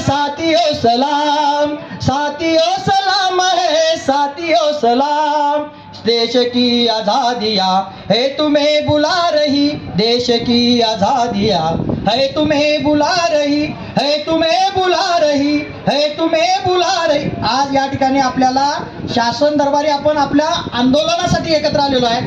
साथियों सलाम, साथियों सलाम है, साथियों सलाम। देश की आजादियाँ है तुम्हें बुला रही, देश की आजादियाँ है तुम्हें बुला रही, है तुम्हें बुला रही, है तुम्हें बुला रही। आज या ठिकाणी आपल्याला शासन दरबारी आपण आपल्या आंदोलनासाठी एकत्र आलेलो आहे।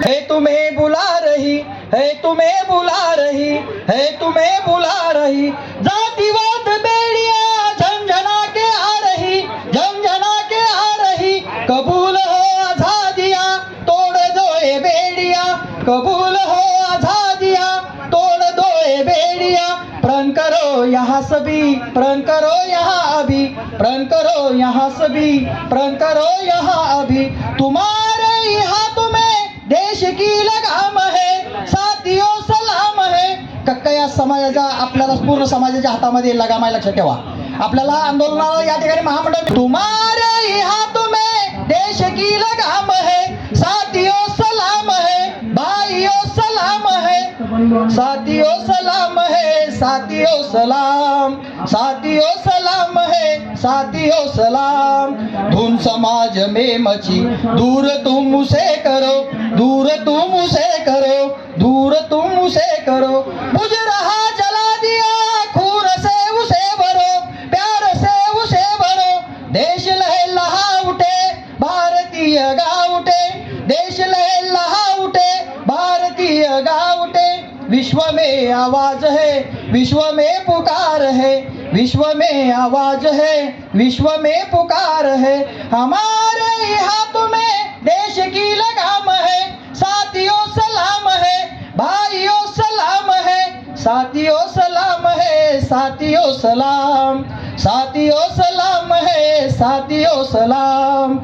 है तुम्हें बुला रही, है तुम्हें बुला रही, है तुम्हें बुला रही। जातिवाद बेड़ियां झंझना के आ रही, झंझना के आ रही। कबूल हो आजादियां, तोड़ दो ये बेड़ियां, कबूल हो आजादियां, तोड़ दो ये बेड़ियां। प्रण करो यहाँ सभी, प्रण करो यहाँ अभी, प्रण करो यहाँ सभी, प्रण करो यहाँ अभी। तुम्हारे ही हाथों में देश की लगाम है, साथियों सलाम है। कक्का या समाजाच्या आपल्याला पूर्ण समाजाच्या हातामध्ये लगाम आहे, लक्षात ठेवा। आपल्याला आंदोलनाला या ठिकाणी महामंडळ तुम्हारे ही हाथों में देश की लगाम है, साथियों सलाम है, भाइयों सलाम है, साथियों सलाम है, साथियों सलाम, साथियों सलाम है, साथियों सलाम। धुन समाज में मची, दूर तुम उसे करो, दूर तुम उसे करो, दूर तुम उसे करो। बुझ रहा जला दिया, खून से उसे भरो, प्यार से उसे भरो। देश लहलहा उठे, भारतीय गा उठे, देश लहलहा उठे, भारतीय गा उठे। विश्व में आवाज है, विश्व में पुकार है, विश्व में आवाज है, विश्व में पुकार है। हमारे ही हाथों में देश की लगाम है, साथियों सलाम है, भाइयों सलाम है, साथियों सलाम है, साथियों सलाम, साथियों सलाम है, साथियों सलाम।